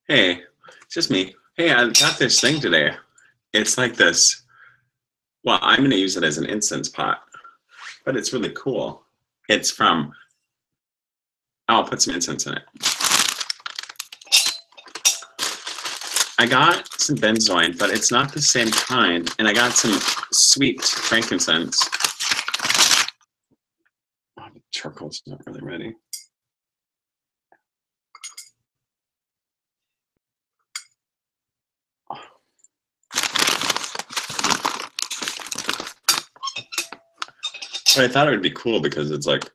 Hey, it's just me. Hey, I got this thing today. It's like this. Well, I'm going to use it as an incense pot, but it's really cool. It's from, I'll put some incense in it. I got some benzoin, but it's not the same kind. And I got some sweet frankincense. Oh, the charcoal's not really ready. But I thought it would be cool because it's like,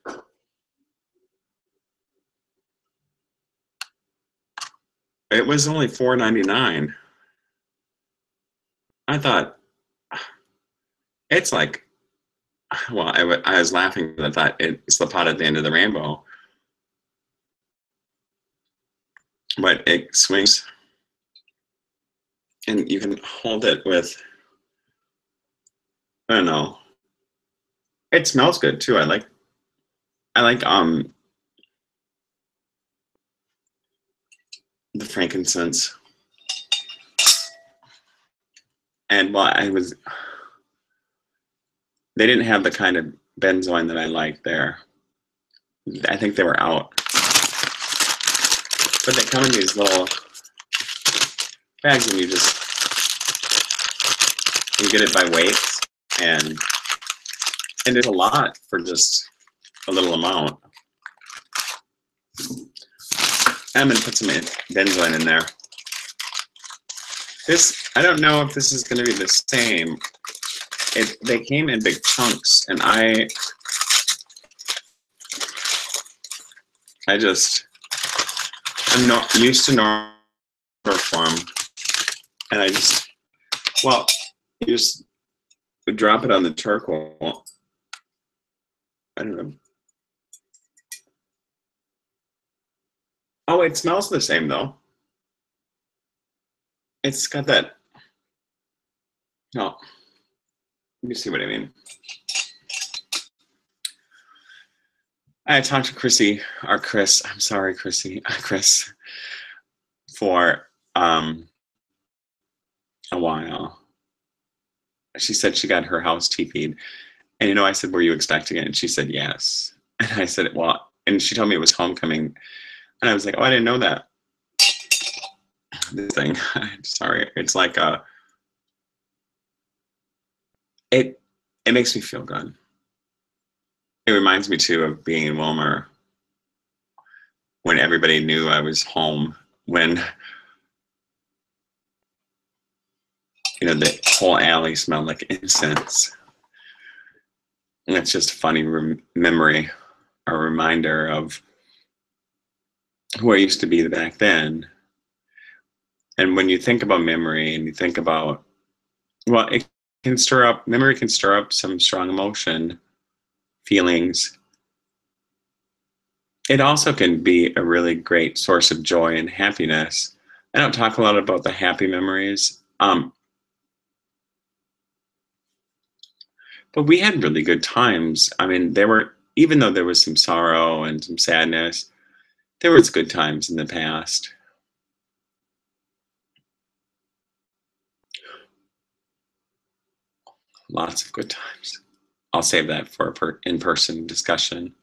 it was only $4.99. I thought, it's like, well, I was laughing because I thought it's the pot at the end of the rainbow. But it swings and you can hold it with, I don't know. It smells good too. I like the frankincense. And well, they didn't have the kind of benzoin that I like there. I think they were out. But they come in these little bags and you get it by weight, and it's a lot for just a little amount. I'm gonna put some benzoin in there. I don't know if this is gonna be the same. They came in big chunks, and I'm not used to normal form, and you just drop it on the charcoal. I don't know. Oh, it smells the same though. It's got that. No, let me see what I mean. I talked to Chrissy, or Chris. I'm sorry, Chrissy, Chris, for a while. She said she got her house TP'd, and I said, "Were you expecting it?" And she said, "Yes." And I said, "Well," and she told me it was homecoming, and I was like, "Oh, I didn't know that." This thing, sorry, it's like it makes me feel good. It reminds me too of being in Wilmer when everybody knew I was home, when the whole alley smelled like incense. And it's just a funny memory, a reminder of who I used to be back then. And when you think about memory and you think about, well, memory can stir up some strong emotion, feelings. It also can be a really great source of joy and happiness. I don't talk a lot about the happy memories, but we had really good times. I mean, even though there was some sorrow and some sadness, there was good times in the past. Lots of good times. I'll save that for in-person discussion.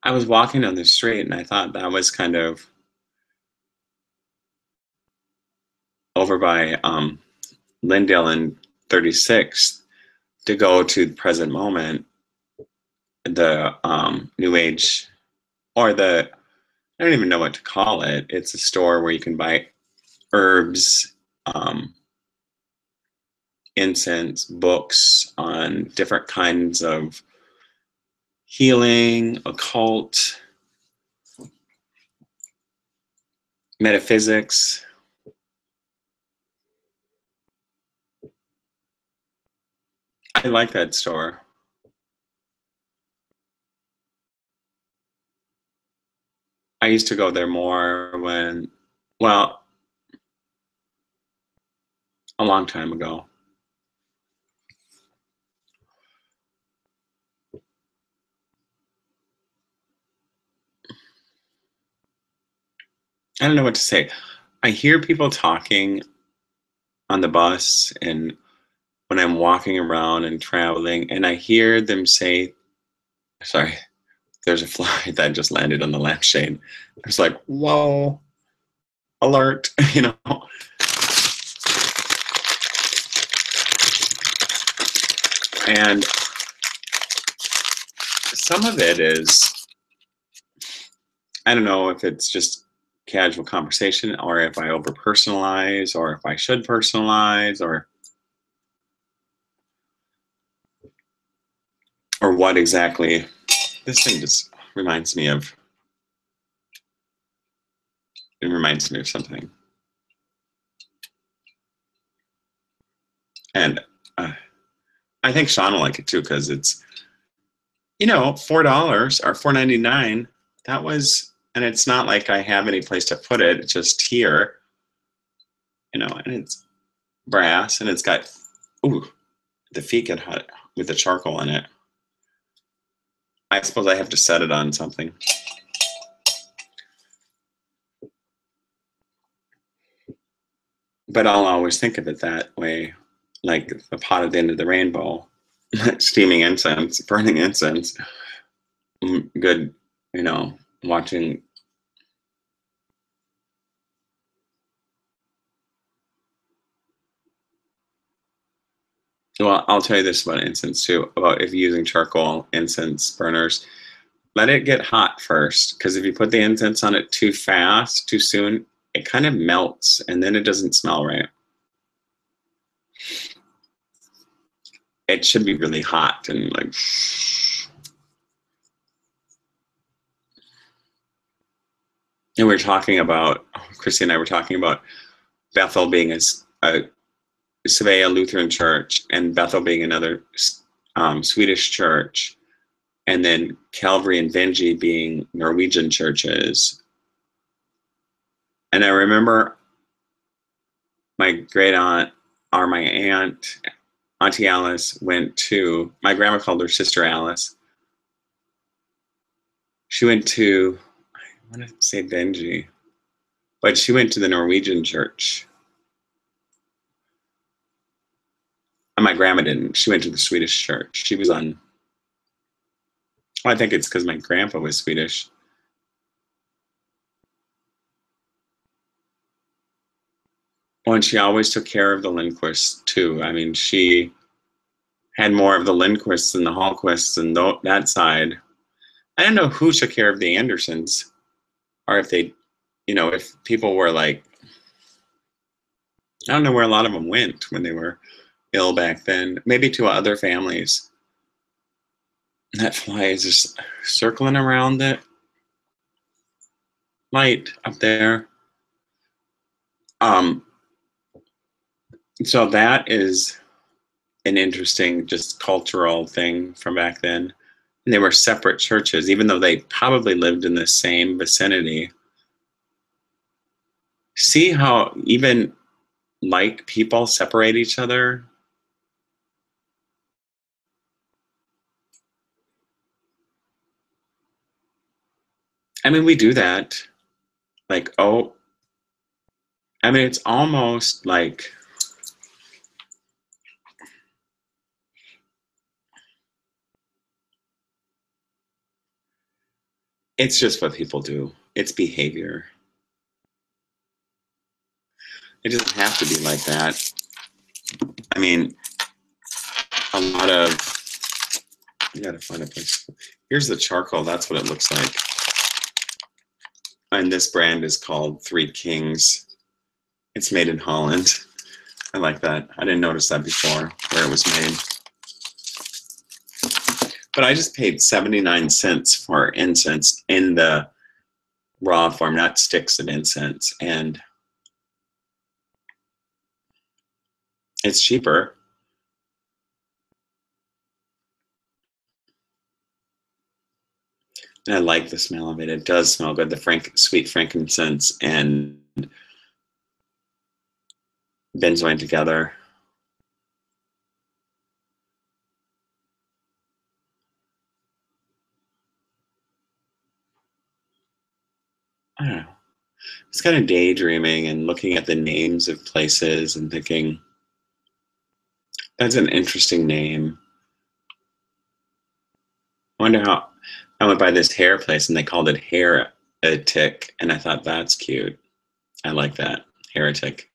I was walking down the street and I thought that was kind of over by Lyndale and 36th to go to the present moment, the New Age, or I don't even know what to call it. It's a store where you can buy herbs, incense, books on different kinds of healing, occult, metaphysics. I like that store. I used to go there more a long time ago. I don't know what to say. I hear people talking on the bus and when I'm walking around and traveling, and I hear them say, sorry, there's a fly that just landed on the lampshade. It's like, whoa, alert, you know. And some of it is, I don't know if it's just casual conversation or if I over personalize or if I should personalize or what exactly. This thing just reminds me of, it reminds me of something. And I think Sean will like it too because it's, $4 or $4.99. That was, and it's not like I have any place to put it. It's just here, and it's brass and it's got, ooh, the feet get hot with the charcoal in it. I suppose I have to set it on something. But I'll always think of it that way, like the pot at the end of the rainbow, steaming incense, burning incense, good, watching. Well, I'll tell you this about incense too, about if you're using charcoal incense burners, let it get hot first, because if you put the incense on it too fast, too soon, it kind of melts and then it doesn't smell right. It should be really hot and like, and we are talking about, Christy and I were talking about Bethel being a Svea Lutheran church and Bethel being another Swedish church, and then Calvary and Vinji being Norwegian churches. And I remember my great aunt, or my aunt, Auntie Alice, went to, my grandma called her Sister Alice. She went to, I want to say Vinji, but she went to the Norwegian church. And my grandma didn't. She went to the Swedish church. She was on, well, I think it's because my grandpa was Swedish. Well, and she always took care of the Lindquists too. I mean, she had more of the Lindquists and the Hallquists and that side. I don't know who took care of the Andersons, or if they, if people were like, I don't know where a lot of them went when they were ill back then. Maybe to other families. That fly is just circling around the light up there. So that is an interesting, just cultural thing from back then. And they were separate churches, even though they probably lived in the same vicinity. See how even like people separate each other? I mean, we do that. Like, oh, I mean, it's almost like, it's just what people do. It's behavior. It doesn't have to be like that. I mean, a lot of, you gotta find a place. Here's the charcoal. That's what it looks like. And this brand is called Three Kings. It's made in Holland. I like that. I didn't notice that before, where it was made. But I just paid 79 cents for incense in the raw form, not sticks of incense. And it's cheaper. And I like the smell of it. It does smell good. The sweet frankincense and benzoin together. I don't know. It's kind of daydreaming and looking at the names of places and thinking, that's an interesting name. I wonder how. I went by this hair place and they called it Heretic, and I thought that's cute. I like that. Heretic.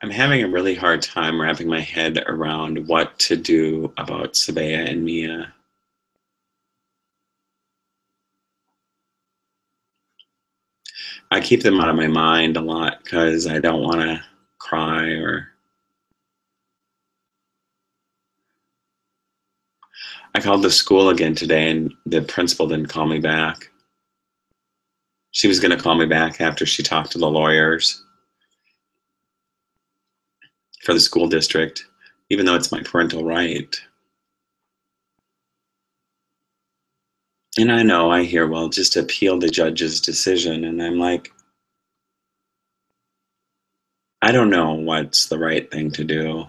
I'm having a really hard time wrapping my head around what to do about Sabea and Mia. I keep them out of my mind a lot because I don't want to cry or. I called the school again today and the principal didn't call me back. She was going to call me back after she talked to the lawyers for the school district, even though it's my parental right. And I know, I hear, well, just appeal the judge's decision. And I'm like, I don't know what's the right thing to do.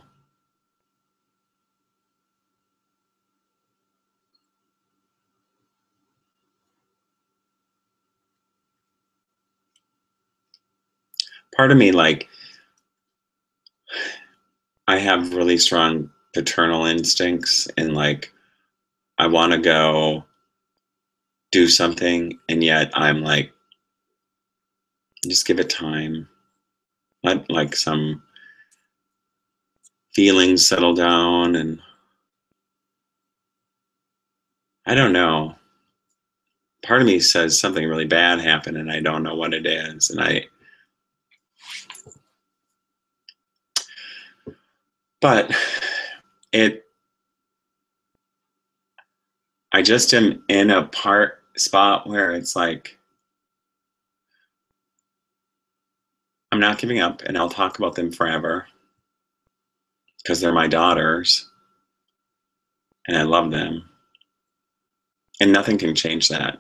Part of me, like, I have really strong paternal instincts and like, I want to go do something. And yet I'm like, just give it time. Let like some feelings settle down. And I don't know. Part of me says something really bad happened and I don't know what it is. But I just am in a spot where it's like, I'm not giving up and I'll talk about them forever because they're my daughters and I love them. And nothing can change that.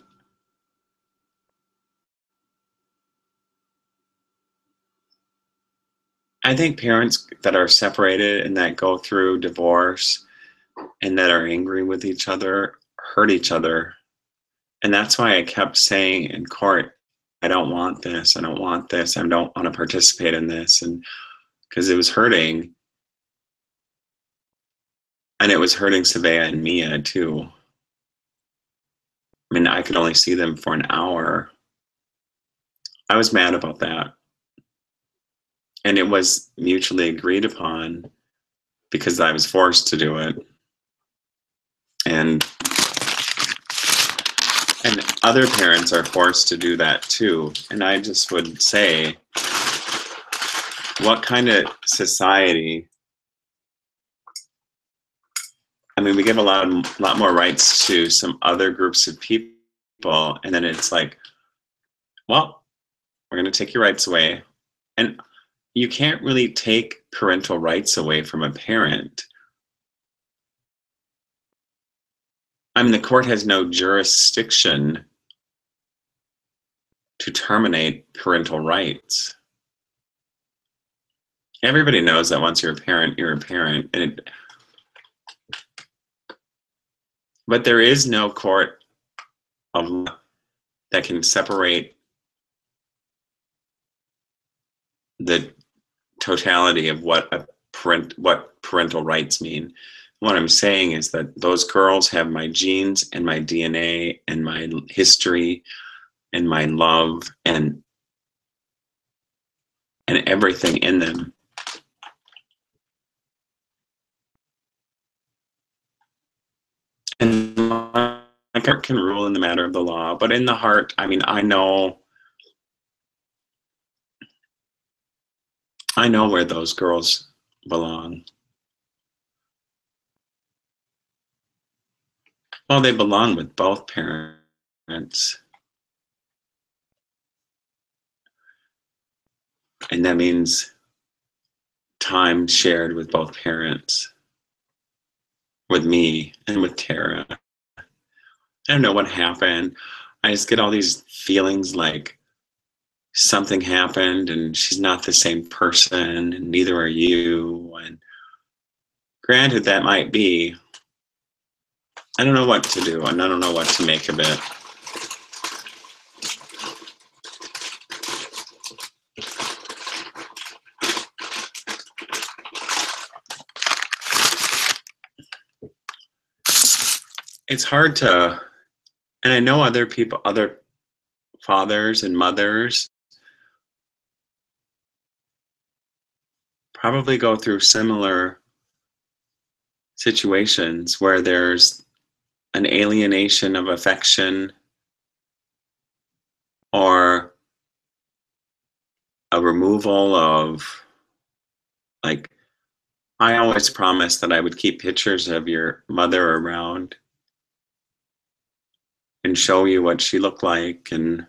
I think parents that are separated and that go through divorce and that are angry with each other hurt each other. And that's why I kept saying in court, I don't want this. I don't want this. I don't want to participate in this. And because it was hurting. And it was hurting Savea and Mia too. I mean, I could only see them for an hour. I was mad about that. And it was mutually agreed upon because I was forced to do it. And other parents are forced to do that too. And I just would say, what kind of society? I mean, we give a lot more rights to some other groups of people, and then it's like, well, we're going to take your rights away. And you can't really take parental rights away from a parent. I mean, the court has no jurisdiction to terminate parental rights. Everybody knows that once you're a parent, you're a parent. But there is no court of law that can separate the totality of what parental rights mean. What I'm saying is that those girls have my genes and my DNA and my history and my love and everything in them. And my heart can rule in the matter of the law, but in the heart, I mean, I know where those girls belong. Well, they belong with both parents. And that means time shared with both parents, with me and with Tara. I don't know what happened. I just get all these feelings like something happened and she's not the same person and neither are you. And granted, that might be. I don't know what to do and I don't know what to make of it. It's hard to, and I know other people, other fathers and mothers probably go through similar situations where there's an alienation of affection or a removal of, like, I always promised that I would keep pictures of your mother around and show you what she looked like and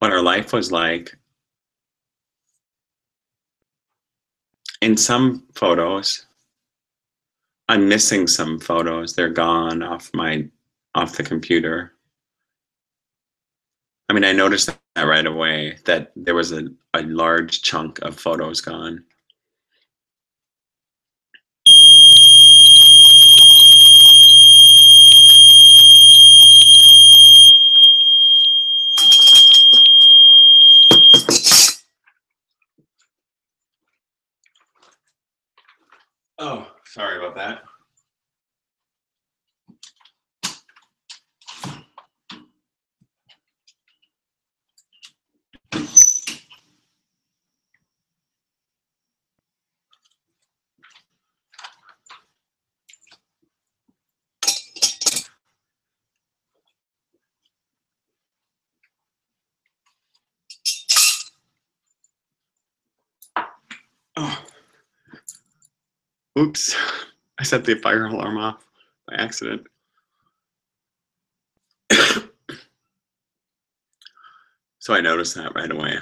what her life was like. In some photos, I'm missing some photos. They're gone off the computer. I mean, I noticed that right away, that there was a large chunk of photos gone. Oh, sorry about that. Oh, oops. I set the fire alarm off by accident. So I noticed that right away.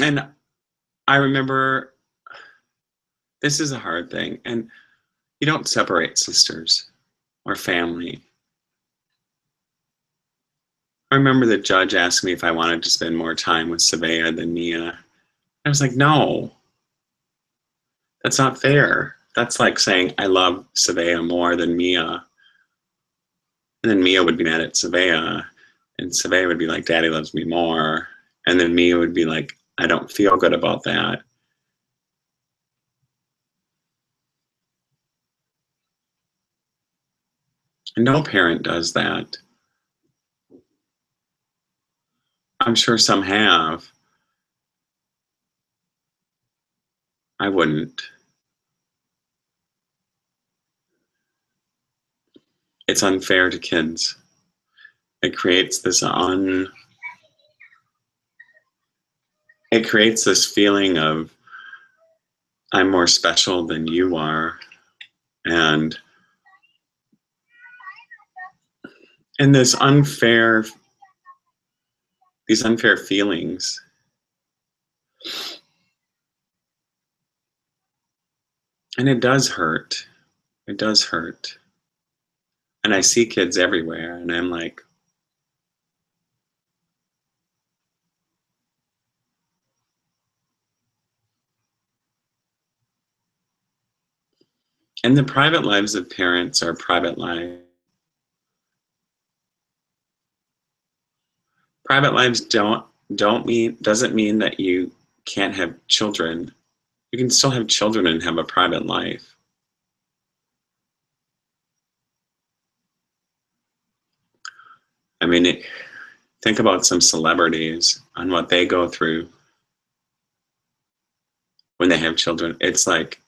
And I remember, this is a hard thing, and you don't separate sisters or family. I remember the judge asked me if I wanted to spend more time with Sabea than Mia. I was like, no, that's not fair. That's like saying I love Sabea more than Mia. And then Mia would be mad at Sabea, and Sabea would be like, Daddy loves me more. And then Mia would be like, I don't feel good about that. And no parent does that. I'm sure some have. I wouldn't. It's unfair to kids. It creates this feeling of I'm more special than you are, and these unfair feelings. And it does hurt. It does hurt. And I see kids everywhere, and I'm like, and the private lives of parents are private lives. Private lives doesn't mean that you can't have children. You can still have children and have a private life. I mean, think about some celebrities and what they go through when they have children. It's like,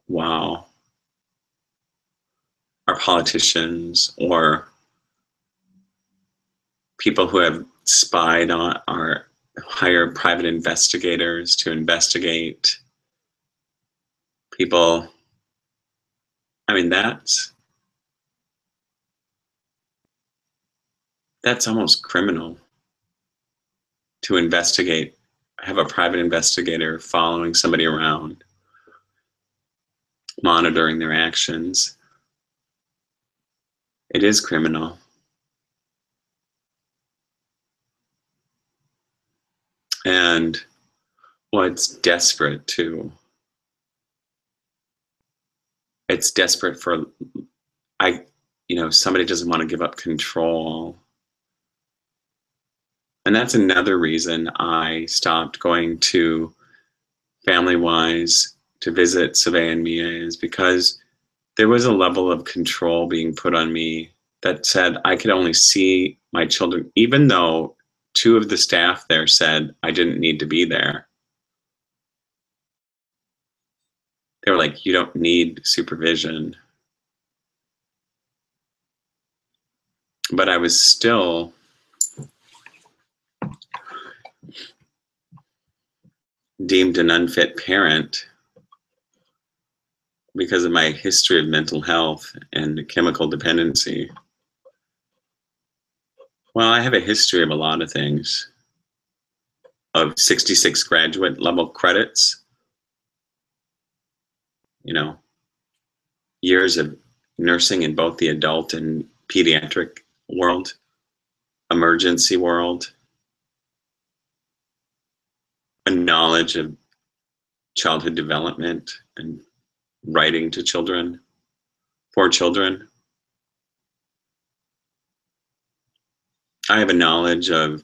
wow. Our politicians or people who have spied on or hire private investigators to investigate people. I mean, that's almost criminal to investigate, have a private investigator following somebody around, monitoring their actions. It is criminal. And well, it's desperate too. It's desperate for somebody doesn't want to give up control. And that's another reason I stopped going to Family Wise to visit Survey and Mia, is because there was a level of control being put on me that said I could only see my children, even though two of the staff there said I didn't need to be there. They were like, you don't need supervision. But I was still deemed an unfit parent because of my history of mental health and chemical dependency. Well, I have a history of a lot of things, of 66 graduate level credits, years of nursing in both the adult and pediatric world, emergency world, a knowledge of childhood development and writing to children, for children. I have a knowledge of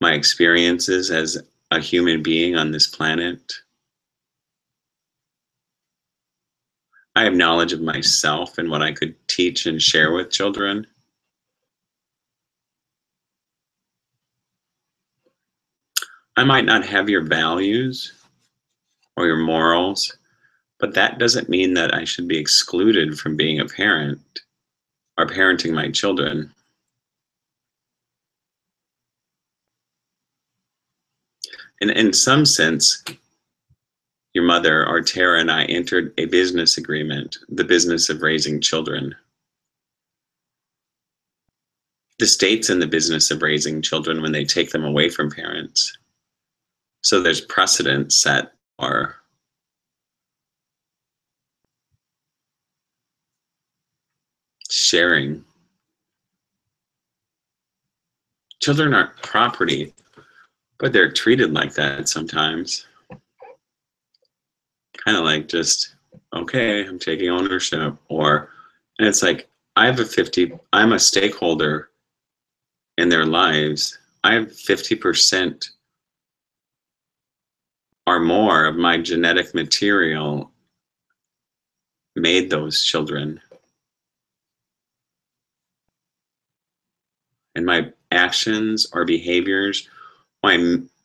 my experiences as a human being on this planet. I have knowledge of myself and what I could teach and share with children. I might not have your values or your morals, but that doesn't mean that I should be excluded from being a parent or parenting my children. And in some sense, your mother, or Tara, and I entered a business agreement, the business of raising children. The state's in the business of raising children when they take them away from parents. So there's precedent set for sharing. Children aren't property, but they're treated like that sometimes. Kind of like just, okay, I'm taking ownership. And it's like, I'm a stakeholder in their lives. I have 50% or more of my genetic material made those children. And my actions or behaviors,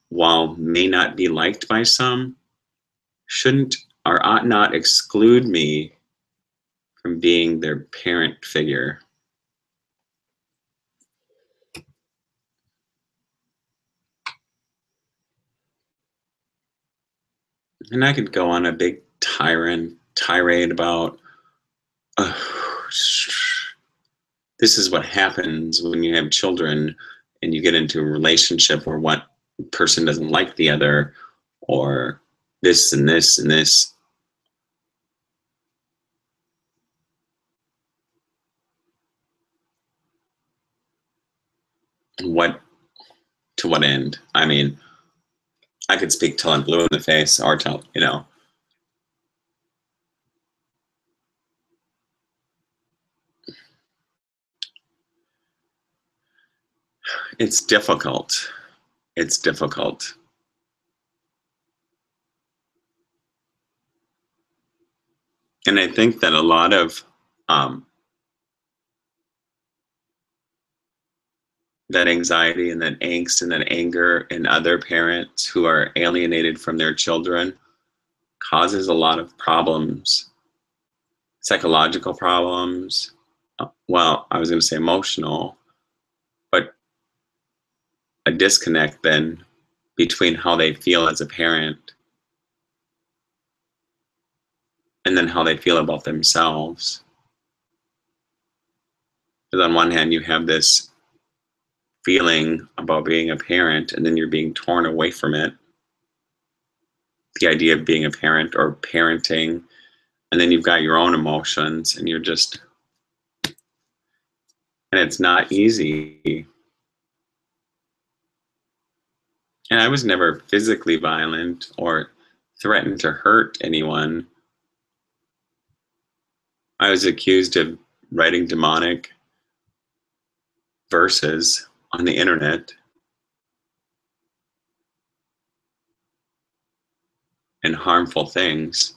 while may not be liked by some, shouldn't or ought not exclude me from being their parent figure. And I could go on a big tirade about, this is what happens when you have children and you get into a relationship where one person doesn't like the other, or this and this and this. To what end? I mean, I could speak till I'm blue in the face, or it's difficult. It's difficult. And I think that a lot of that anxiety and that angst and that anger in other parents who are alienated from their children causes a lot of problems, psychological problems. Well, I was going to say emotional, but a disconnect then between how they feel as a parent and then how they feel about themselves. Because on one hand, you have this feeling about being a parent, and then you're being torn away from it. The idea of being a parent or parenting, and then you've got your own emotions, and and it's not easy. And I was never physically violent or threatened to hurt anyone. I was accused of writing demonic verses on the internet and harmful things.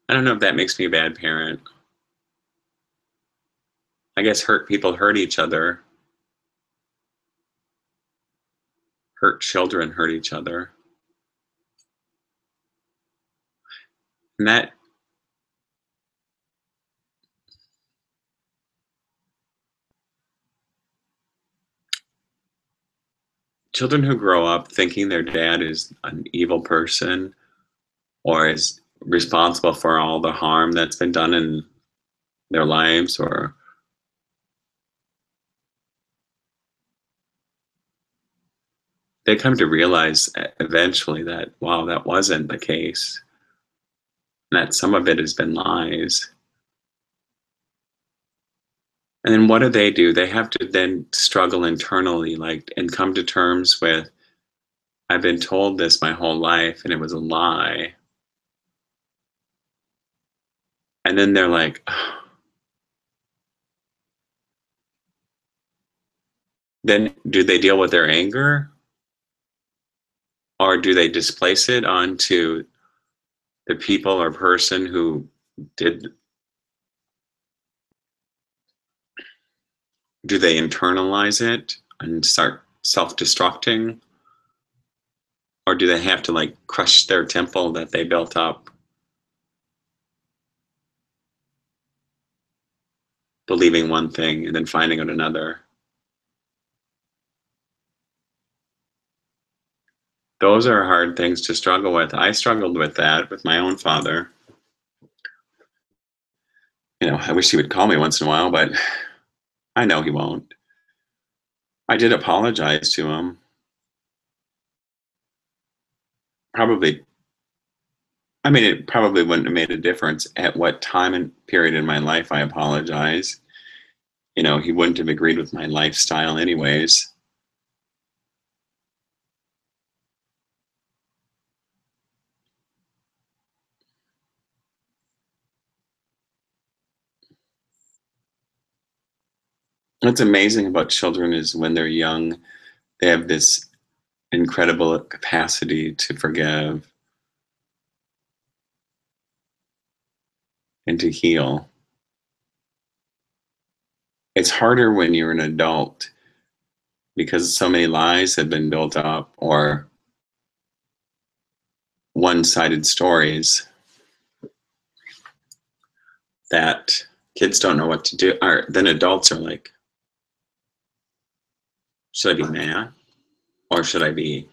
I don't know if that makes me a bad parent. I guess hurt people hurt each other. Hurt children hurt each other. And that children who grow up thinking their dad is an evil person or is responsible for all the harm that's been done in their lives, or they come to realize eventually that, wow, that wasn't the case, and that some of it has been lies. And then what do? They have to then struggle internally, like, and come to terms with, I've been told this my whole life and it was a lie. And then they're like, then do they deal with their anger, or do they displace it onto the people or person who did? Do they internalize it and start self-destructing, or do they have to like crush their temple that they built up, believing one thing and then finding out another? Those are hard things to struggle with. I struggled with that with my own father. I wish he would call me once in a while, but I know he won't. I did apologize to him. Probably, I mean, it probably wouldn't have made a difference at what time and period in my life I apologize. He wouldn't have agreed with my lifestyle anyways. What's amazing about children is when they're young, they have this incredible capacity to forgive and to heal. It's harder when you're an adult because so many lies have been built up, or one-sided stories, that kids don't know what to do. Or then adults are like, should I be mad or should I be?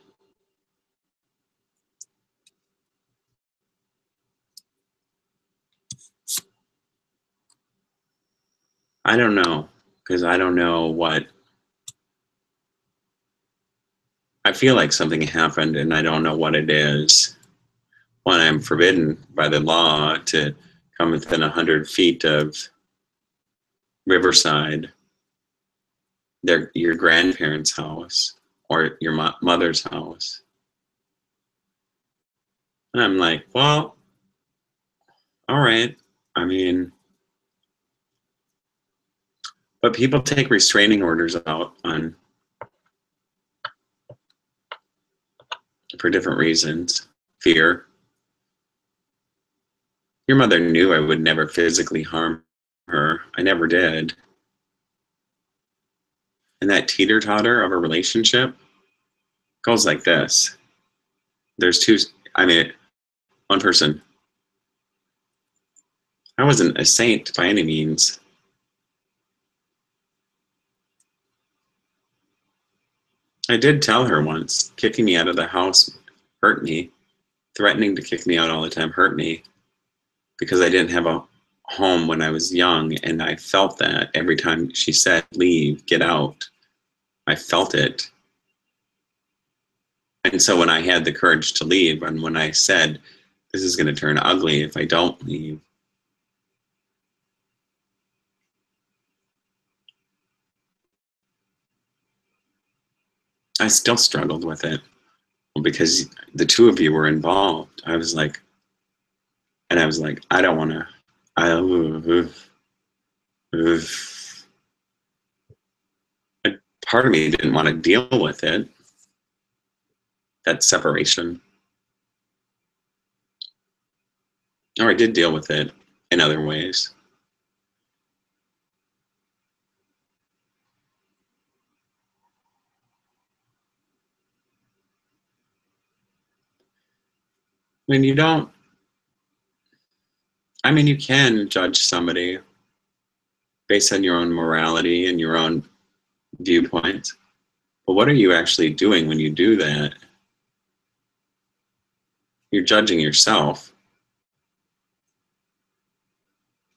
I don't know, because I don't know what. I feel like something happened and I don't know what it is. When I'm forbidden by the law to come within 100 feet of Riverside, your grandparents' house or your mother's house. And I'm like, well, all right. I mean, but people take restraining orders out for different reasons. Fear. Your mother knew I would never physically harm her. I never did. And that teeter-totter of a relationship goes like this. There's two, I mean, one person. I wasn't a saint by any means. I did tell her once, kicking me out of the house hurt me. Threatening to kick me out all the time hurt me, because I didn't have a home when I was young, and I felt that every time she said, leave, get out, I felt it. And so when I had the courage to leave, and when I said, this is going to turn ugly if I don't leave, I still struggled with it because the two of you were involved. I was like, I don't want to. I part of me didn't want to deal with it, that separation. Or I did deal with it in other ways. I mean, you don't, I mean, you can judge somebody based on your own morality and your own viewpoints. But what are you actually doing when you do that? You're judging yourself.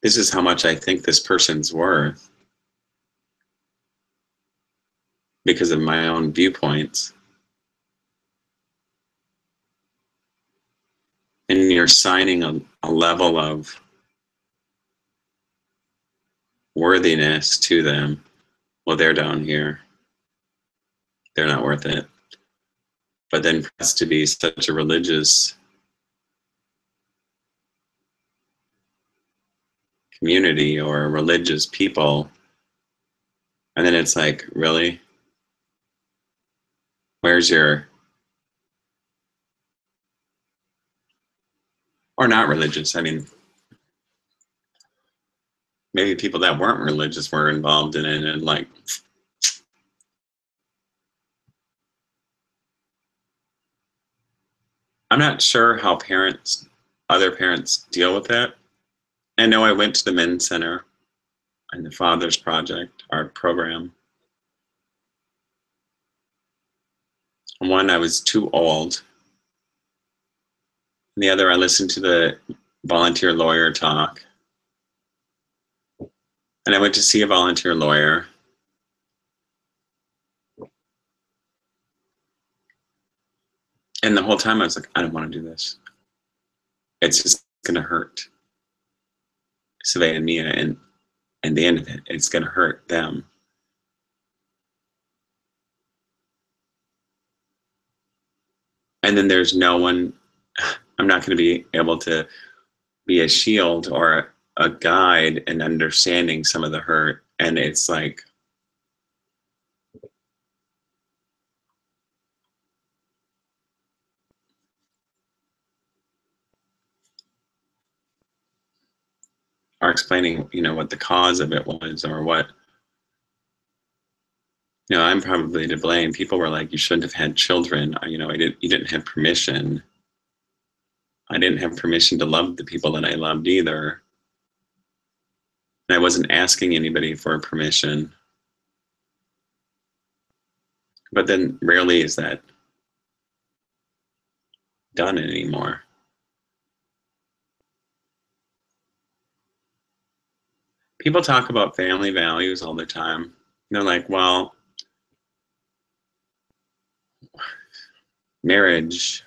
This is how much I think this person's worth because of my own viewpoints. And you're assigning a level of worthiness to them. Well, they're down here. They're not worth it. But then for us to be such a religious community or religious people, and then it's like, really? Where's your, or not religious? I mean, maybe people that weren't religious were involved in it, and like, I'm not sure how other parents deal with that. I know I went to the men's center and the Father's Project, our program. One, I was too old. And the other, I listened to the volunteer lawyer talk. And I went to see a volunteer lawyer. And the whole time I was like, I don't want to do this. It's just going to hurt Savannah and Mia. And the end of it, it's going to hurt them. And then there's no one, I'm not going to be able to be a shield or a guide in understanding some of the hurt. And it's like, or explaining, what the cause of it was or what, I'm probably to blame. People were like, you shouldn't have had children. You didn't have permission. I didn't have permission to love the people that I loved either. And I wasn't asking anybody for permission. But then rarely is that done anymore. People talk about family values all the time. They're like, well, marriage,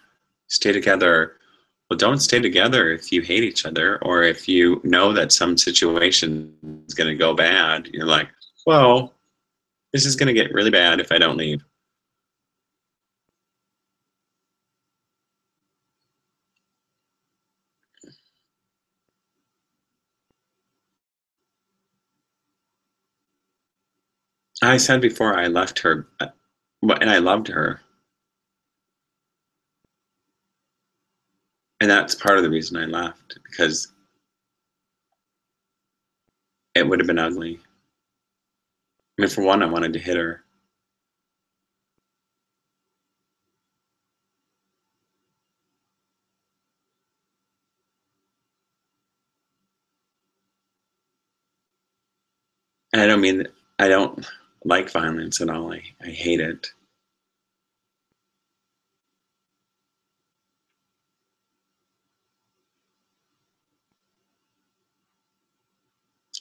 stay together. Well, don't stay together if you hate each other or if you know that some situation is going to go bad. You're like, well, this is going to get really bad if I don't leave. I said before I left her, and I loved her. And that's part of the reason I left, because it would have been ugly. I mean, for one, I wanted to hit her. And I don't like violence at all. I hate it.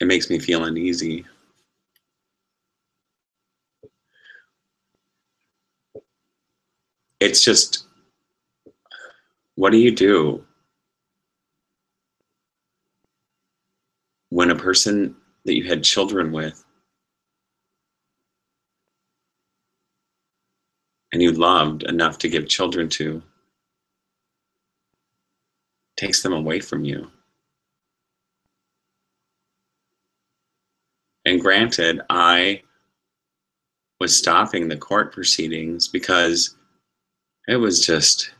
It makes me feel uneasy. It's just, what do you do when a person that you had children with and you loved enough to give children to takes them away from you. And granted, I was stopping the court proceedings because it was just,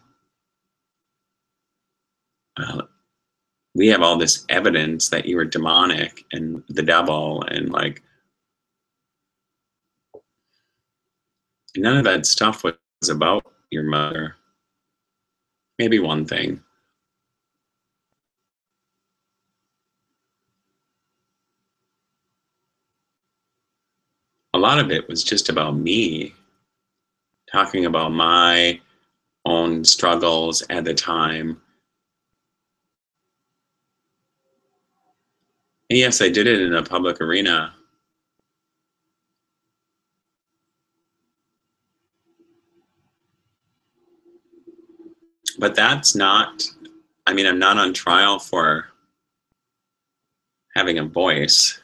uh, we have all this evidence that you were demonic and the devil, and like, none of that stuff was about your mother. Maybe one thing. A lot of it was just about me, talking about my own struggles at the time. And yes, I did it in a public arena. But that's not, I mean, I'm not on trial for having a voice.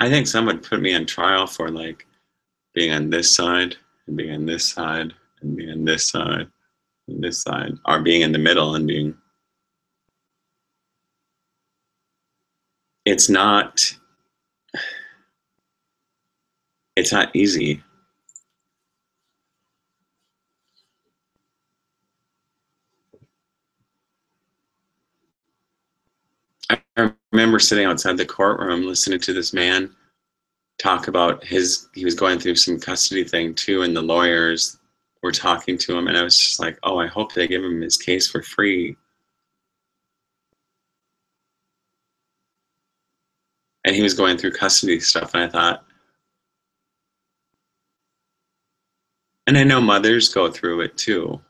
I think some would put me on trial for like being on this side and being on this side and being on this side and this side, or being in the middle and being. It's not. It's not easy. I remember sitting outside the courtroom listening to this man talk about he was going through some custody thing too, and the lawyers were talking to him, and I was just like, oh, I hope they give him his case for free. And he was going through custody stuff, and I thought, and I know mothers go through it too.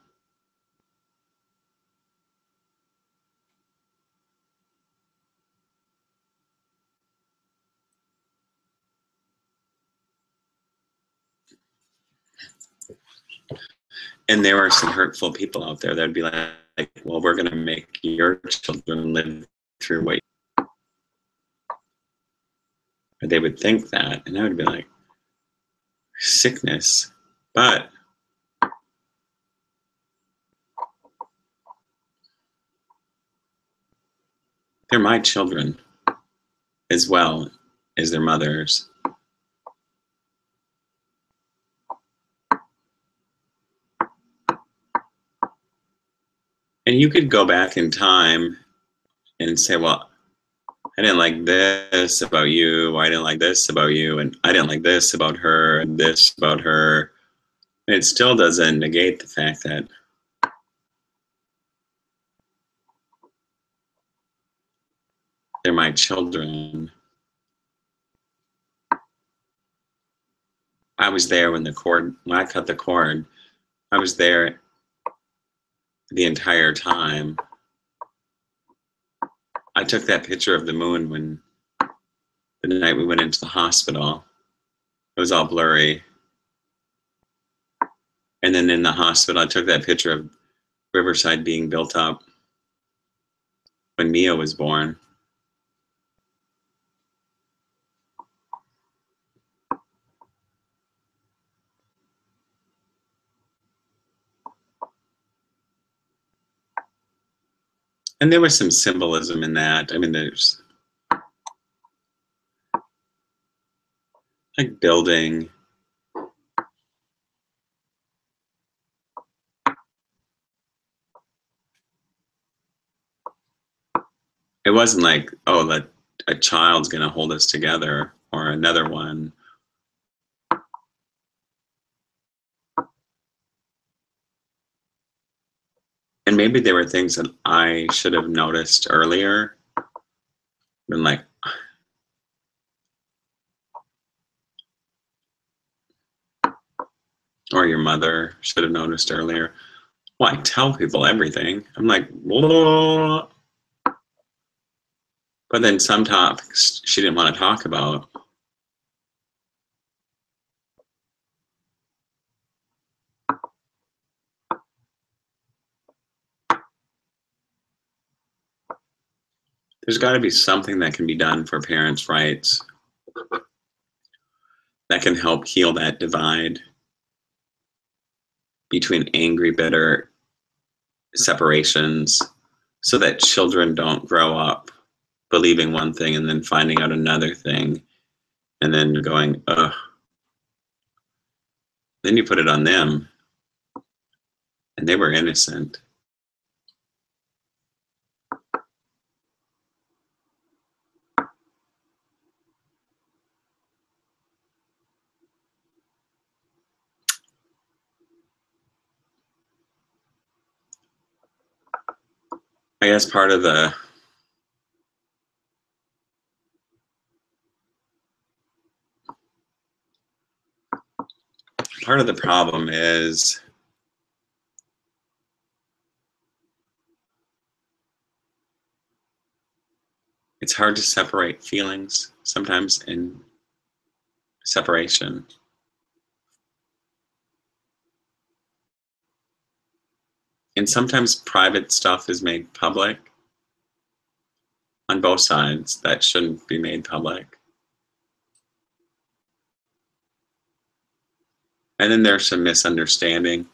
And there are some hurtful people out there that'd be like, well, we're going to make your children live through what, or they would think that, and I would be like, sickness. But they're my children as well as their mothers. And you could go back in time and say, well, I didn't like this about you, I didn't like this about you, and I didn't like this about her, and this about her. And it still doesn't negate the fact that they're my children. I was there when I cut the cord, I was there the entire time. I took that picture of the moon when the night we went into the hospital. It was all blurry. And then in the hospital, I took that picture of Riverside being built up when Mia was born. And there was some symbolism in that. I mean, there's like building. It wasn't like, oh, that a child's going to hold us together or another one. And maybe there were things that I should have noticed earlier. Been like, or your mother should have noticed earlier. Well, I tell people everything. I'm like, blah. But then some topics she didn't want to talk about. There's got to be something that can be done for parents' rights that can help heal that divide between angry, bitter separations so that children don't grow up believing one thing and then finding out another thing and then going, ugh. Then you put it on them, and they were innocent. I guess part of the problem is it's hard to separate feelings sometimes in separation. And sometimes private stuff is made public on both sides that shouldn't be made public. And then there's some misunderstanding.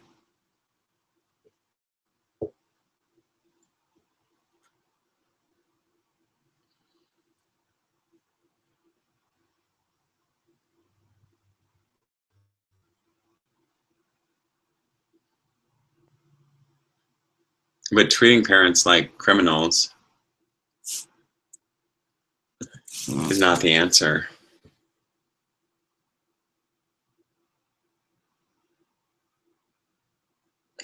But treating parents like criminals is not the answer.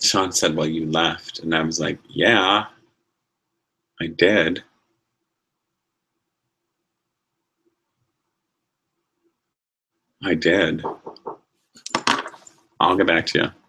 Sean said, well, you left. And I was like, yeah, I did. I did. I'll get back to you.